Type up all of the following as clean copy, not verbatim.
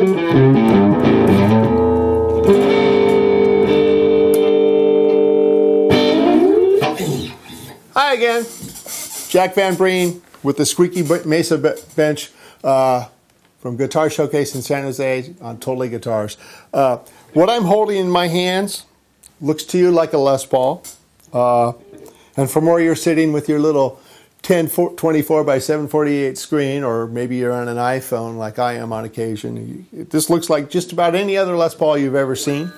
Hi again, Jack Van Breen with the Squeaky Mesa bench from Guitar Showcase in San Jose on Totally Guitars. What I'm holding in my hands looks to you like a Les Paul. And from where you're sitting with your little 1024 by 748 screen, or maybe you're on an iPhone like I am on occasion, this looks like just about any other Les Paul you've ever seen.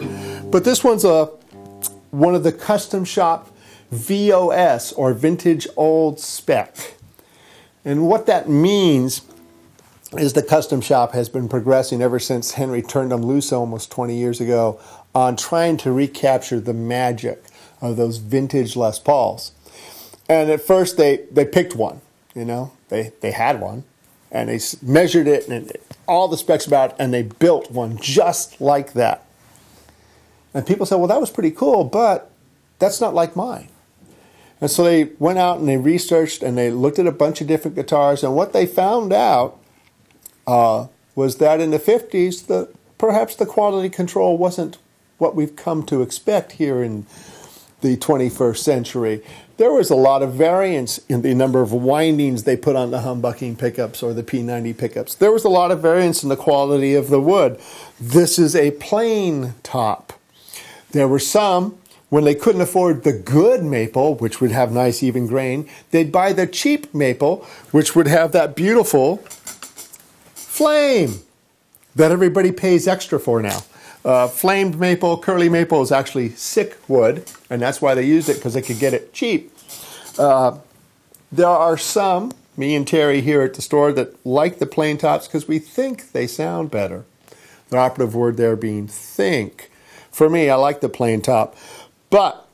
But this one's one of the custom shop VOS, or Vintage Old Spec. And what that means is the custom shop has been progressing ever since Henry turned them loose almost 20 years ago on trying to recapture the magic of those vintage Les Pauls. And at first they picked one, you know, they had one, and they measured it and all the specs about it, and they built one just like that. And people said, well, that was pretty cool, but that's not like mine. And so they went out and they researched and they looked at a bunch of different guitars, and what they found out was that in the 50s, perhaps the quality control wasn't what we've come to expect here in the 21st century. There was a lot of variance in the number of windings they put on the humbucking pickups or the P90 pickups. There was a lot of variance in the quality of the wood. This is a plain top. There were some, when they couldn't afford the good maple, which would have nice even grain, they'd buy the cheap maple, which would have that beautiful flame that everybody pays extra for now. Flamed maple, curly maple is actually sick wood, and that's why they used it, because they could get it cheap. There are some, me and Terry here at the store, that like the plain tops because we think they sound better. The operative word there being think. For me, I like the plain top. But,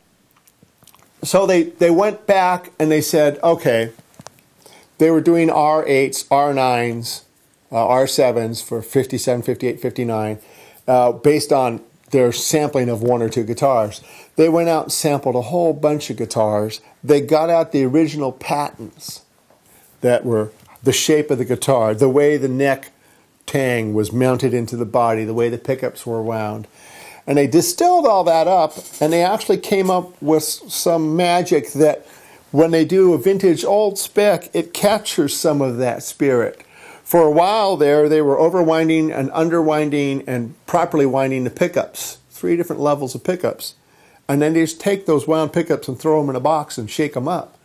so they went back and they said, okay, they were doing R8s, R9s, R7s for 57, 58, 59, based on their sampling of one or two guitars. They went out and sampled a whole bunch of guitars. They got out the original patents that were the shape of the guitar, the way the neck tang was mounted into the body, the way the pickups were wound. And they distilled all that up, and they actually came up with some magic that when they do a vintage old spec, it captures some of that spirit. For a while there, they were overwinding and underwinding and properly winding the pickups, 3 different levels of pickups. And then they just take those wound pickups and throw them in a box and shake them up.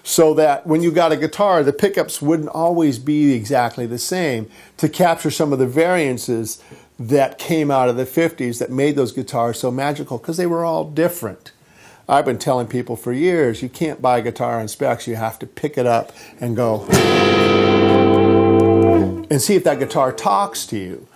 So that when you got a guitar, the pickups wouldn't always be exactly the same, to capture some of the variances that came out of the 50s that made those guitars so magical, because they were all different. I've been telling people for years, you can't buy a guitar on specs, you have to pick it up and go and see if that guitar talks to you.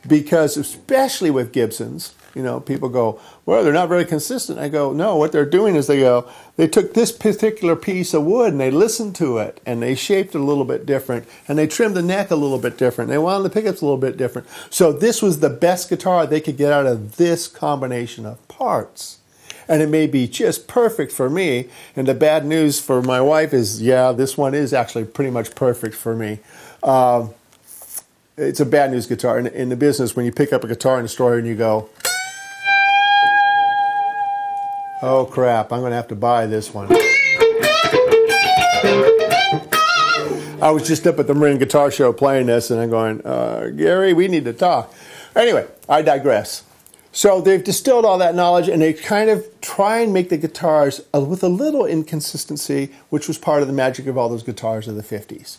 Because especially with Gibsons, you know, people go, well, they're not very consistent. I go, no, what they're doing is they took this particular piece of wood and they listened to it and they shaped it a little bit different and they trimmed the neck a little bit different. They wound the pickups a little bit different. So this was the best guitar they could get out of this combination of parts. And it may be just perfect for me. And the bad news for my wife is, yeah, this one is actually pretty much perfect for me. It's a bad news guitar. In the business, when you pick up a guitar in the store and you go, oh crap, I'm going to have to buy this one. I was just up at the Marin Guitar Show playing this and I'm going, Gary, we need to talk. Anyway, I digress. So they've distilled all that knowledge and they kind of try and make the guitars with a little inconsistency, which was part of the magic of all those guitars of the 50s.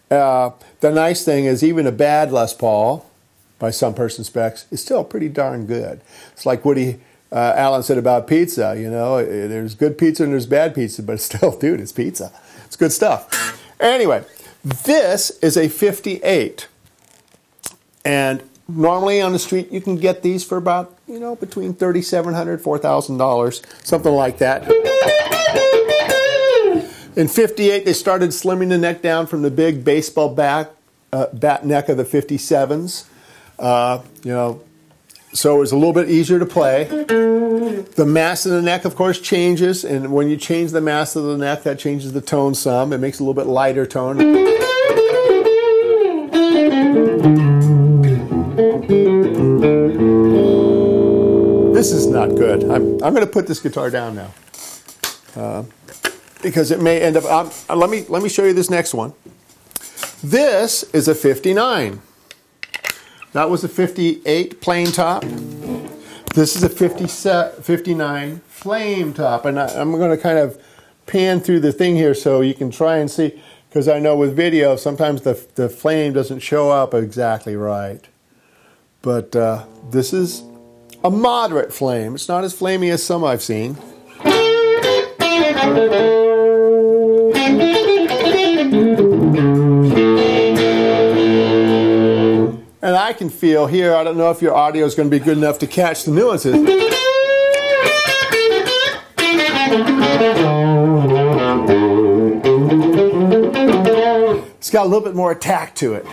The nice thing is even a bad Les Paul, by some person's specs, is still pretty darn good. It's like Woody Allen said about pizza, you know, there's good pizza and there's bad pizza, but still, dude, it's pizza. It's good stuff. Anyway, this is a 58. And normally on the street you can get these for about, you know, between $3,700, $4,000, something like that. In 58, they started slimming the neck down from the big baseball bat neck of the 57s. You know, so it was a little bit easier to play. The mass of the neck, of course, changes, and when you change the mass of the neck, that changes the tone some. It makes it a little bit lighter tone. This is not good. I'm going to put this guitar down now because it may end up. Let me show you this next one. This is a 59. That was a 58 plain top. This is a 59 flame top, and I'm going to kind of pan through the thing here so you can try and see, because I know with video sometimes the flame doesn't show up exactly right. But this is a moderate flame. It's not as flamey as some I've seen. And I can feel here, I don't know if your audio is going to be good enough to catch the nuances. It's got a little bit more attack to it.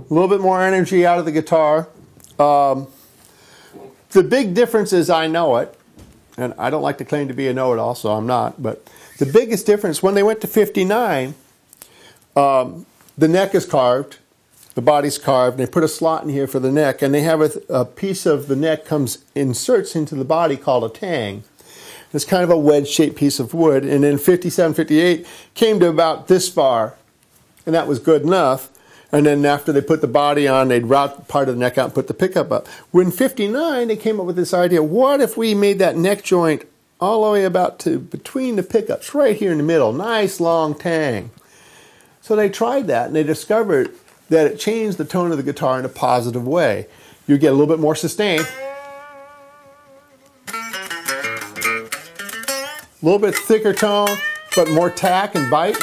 A little bit more energy out of the guitar. The big difference is I know it, and I don't like to claim to be a know-it-all, so I'm not, but the biggest difference, when they went to 59, the neck is carved, the body's carved, and they put a slot in here for the neck, and they have a piece of the neck inserts into the body called a tang. It's kind of a wedge-shaped piece of wood, and then 57, 58 came to about this far, and that was good enough. And then after they put the body on, they'd route part of the neck out and put the pickup up. When 59, they came up with this idea, what if we made that neck joint all the way about to between the pickups, right here in the middle, nice long tang. So they tried that, and they discovered that it changed the tone of the guitar in a positive way. You get a little bit more sustain, a little bit thicker tone, but more tack and bite.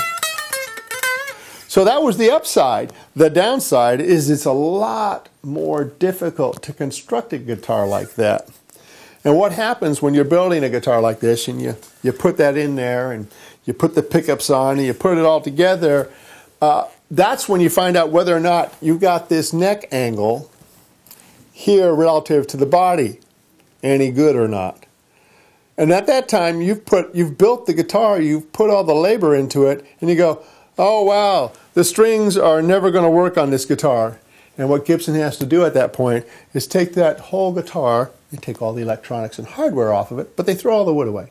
So that was the upside. The downside is it's a lot more difficult to construct a guitar like that. And what happens when you're building a guitar like this and you put that in there and you put the pickups on and you put it all together, that's when you find out whether or not you got this neck angle here relative to the body any good or not. And at that time, you've built the guitar, you've put all the labor into it, and you go, oh wow, the strings are never going to work on this guitar. And what Gibson has to do at that point is take that whole guitar and take all the electronics and hardware off of it, but they throw all the wood away.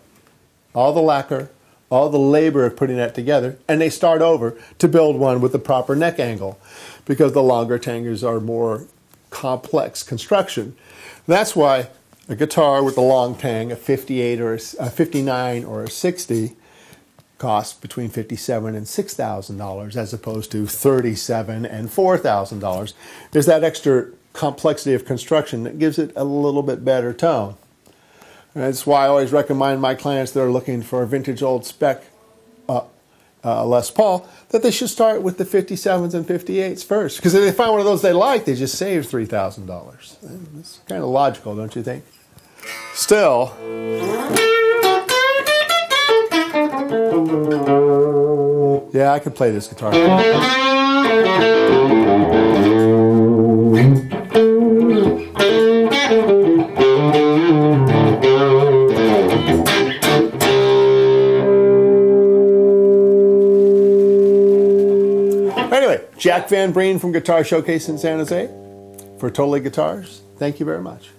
All the lacquer, all the labor of putting that together, and they start over to build one with the proper neck angle, because the longer tangers are more complex construction. That's why a guitar with a long tang, a 58 or a 59 or a 60, costs between $57,000 and $6,000 as opposed to $37,000 and $4,000. There's that extra complexity of construction that gives it a little bit better tone. And that's why I always recommend my clients that are looking for a vintage old Spec Les Paul that they should start with the 57s and 58s first. Because if they find one of those they like, they just save $3,000. It's kind of logical, don't you think? Still, yeah, I can play this guitar. Anyway, Jack Van Breen from Guitar Showcase in San Jose for Totally Guitars. Thank you very much.